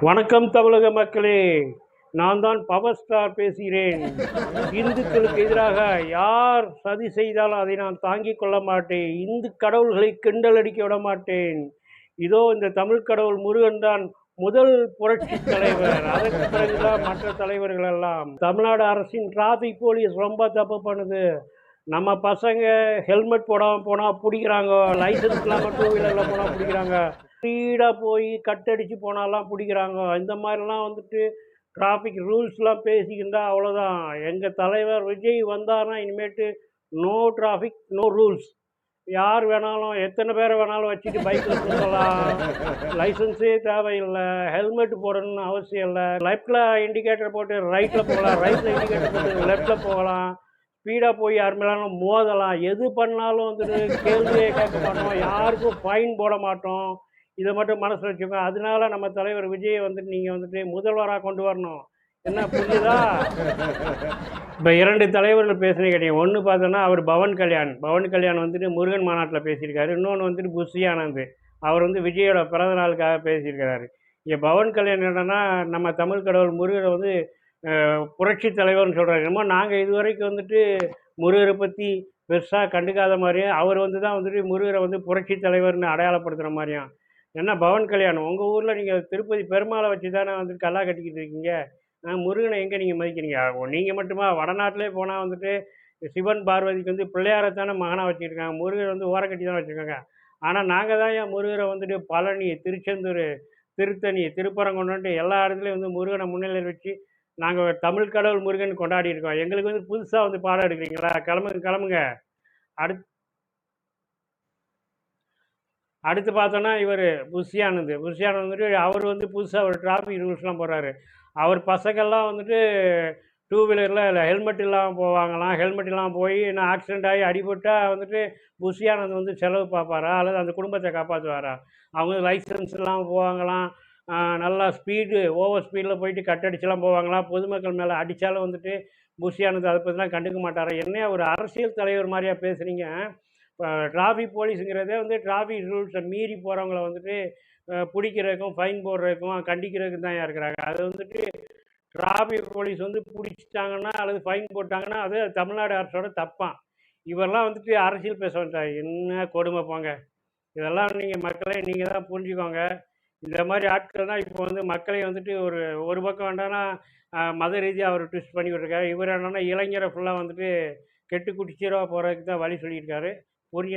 வணக்கம் தமிழக மக்களே, நான் தான் பவர் ஸ்டார் பேசுகிறேன். இந்துக்களுக்கு எதிராக யார் சதி செய்தாலும் அதை நான் தாங்கிக் கொள்ள மாட்டேன். இந்து கடவுள்களை கிண்டல் அடிக்க விட மாட்டேன். இதோ இந்த தமிழ் கடவுள் முருகன் தான் முதல் புரட்சி தலைவர். அதற்கு பிறகுதான் மற்ற தலைவர்கள் எல்லாம். தமிழ்நாடு அரசின் டிராஃபிக் போலீஸ் ரொம்ப தப்பு பண்ணுது. நம்ம பசங்க ஹெல்மெட் போடாமல் போனால் பிடிக்கிறாங்க. லைசன்ஸ் இல்லாமல் டூ வீலரில் போனால் பிடிக்கிறாங்க. ஸ்பீடாக போய் கட்டடிச்சு போனாலாம் பிடிக்கிறாங்க. இந்த மாதிரிலாம் வந்துட்டு டிராஃபிக் ரூல்ஸ்லாம் பேசிக்கிட்டா அவ்வளோதான். எங்கள் தலைவர் விஜய் வந்தார்னா இனிமேட்டு நோ டிராஃபிக், நோ ரூல்ஸ். யார் வேணாலும் எத்தனை பேரை வேணாலும் வச்சுட்டு பைக்கில் சுற்றலாம். லைசன்ஸே தேவையில்லை. ஹெல்மெட் போடணும்னு அவசியம் இல்லை. லெஃப்டில் இண்டிகேட்டர் போட்டு ரைட்டில் போகலாம், ரைட்டில் இண்டிகேட்டர் போட்டு லெஃப்டில் போகலாம். ஸ்பீடாக போய் யார் மேலும் மோதலாம். எது பண்ணாலும் வந்துட்டு கேள்வியே கேட்க மாட்டோம். யாருக்கும் ஃபைன் போட மாட்டோம். இதை மட்டும் மனசில் வச்சுக்கோங்க. அதனால நம்ம தலைவர் விஜயை வந்துட்டு நீங்கள் வந்துட்டு முதல்வராக கொண்டு வரணும். என்ன புரியுதா? இப்போ 2 தலைவர்கள் பேசுனே கேட்டீங்க. ஒன்று பார்த்தோன்னா அவர் பவன் கல்யாண் வந்துட்டு முருகன் மாநாட்டில் பேசியிருக்காரு. இன்னொன்று வந்துட்டு புஷி ஆனந்த், அவர் வந்து விஜயோட பிறந்த நாளுக்காக பேசியிருக்கிறாரு. இங்கே பவன் கல்யாண் என்னன்னா, நம்ம தமிழ் கடவுள் முருகரை வந்து புரட்சி தலைவர்னு சொல்கிறாரு. என்னமோ நாங்கள் இதுவரைக்கும் வந்துட்டு முருகரை பற்றி பெருசாக கண்டுக்காத மாதிரியும், அவர் வந்து தான் வந்துட்டு முருகரை வந்து புரட்சி தலைவர்னு அடையாளப்படுத்துகிற மாதிரியும். என்ன பவன் கல்யாணம், உங்கள் ஊரில் நீங்கள் திருப்பதி பெருமாளை வச்சு தானே வந்துட்டு கல்லா கட்டிக்கிட்டு இருக்கீங்க. முருகனை எங்கே நீங்கள் மதிக்கிறீங்க? நீங்கள் மட்டுமா? வடநாட்டிலே போனால் வந்துட்டு சிவன் பார்வதிக்கு வந்து பிள்ளையாரத்தானே மகனாக வச்சுருக்காங்க. முருகர் வந்து ஓரக்கட்டி தான் வச்சுருக்காங்க. ஆனால் நாங்கள் தான் ஏன் முருகரை வந்துட்டு பழனி, திருச்செந்தூர், திருத்தணி, திருப்பரங்குன்றன்ட்டு எல்லா இடத்துலையும் வந்து முருகனை முன்னிலையில் வச்சு நாங்கள் தமிழ் கடவுள் முருகன் கொண்டாடி இருக்கோம். எங்களுக்கு வந்து புதுசாக வந்து பாடம் எடுக்கிறீங்களா? கிளம்புங்க. அடுத்து அடுத்து பார்த்தோன்னா இவர் புஷி ஆனந்த் வந்துட்டு அவர் வந்து புதுசாக ஒரு டிராஃபிக் ரூல்ஸ்லாம் போடுறாரு. அவர் பசங்கள்லாம் வந்துட்டு டூ வீலரில் ஹெல்மெட் இல்லாமல் போவாங்களாம். ஹெல்மெட் இல்லாமல் போய் நான் ஆக்சிடெண்ட் ஆகி அடிபட்டால் வந்துட்டு புஷி ஆனந்த் வந்து செலவு பார்ப்பாரா, அல்லது அந்த குடும்பத்தை காப்பாற்றுவாரா? அவங்க லைசன்ஸ் இல்லாமல் போவாங்களாம். நல்லா ஓவர் ஸ்பீடில் போயிட்டு கட்டடிச்செல்லாம் போவாங்களாம். பொதுமக்கள் மேலே அடித்தாலும் வந்துட்டு புஷி ஆனந்த் அதை பற்றிலாம் கண்டுக்க மாட்டாரா? என்ன ஒரு அரசியல் தலைவர் மாதிரியா பேசுகிறீங்க? இப்போ டிராஃபிக் போலீஸுங்கிறதே வந்து டிராஃபிக் ரூல்ஸை மீறி போகிறவங்கள வந்துட்டு பிடிக்கிறதுக்கும் ஃபைன் போடுறதுக்கும் கண்டிக்கிறதுக்கும் தான் இருக்கிறாங்க. அது வந்துட்டு டிராஃபிக் போலீஸ் வந்து பிடிச்சிட்டாங்கன்னா அல்லது ஃபைன் போட்டாங்கன்னா அது தமிழ்நாடு அரசோட தப்பான். இவரெல்லாம் வந்துட்டு அரசியல் பேச வேண்டாம். என்ன கொடுமை போங்க. இதெல்லாம் நீங்கள் மக்களே நீங்கள் தான் புரிஞ்சுக்கோங்க. இந்த மாதிரி ஆட்கள் தான் இப்போ வந்து மக்களை வந்துட்டு ஒரு பக்கம் வேண்டாம்னா மத ரீதியாக அவர் ட்விஸ்ட் பண்ணி விட்டுருக்காரு. இவர் என்னன்னா இளைஞரை ஃபுல்லாக வந்துட்டு கெட்டு குட்டிச்சீராக போகிறதுக்கு தான் வழி சொல்லியிருக்காரு. புரிஞ்சு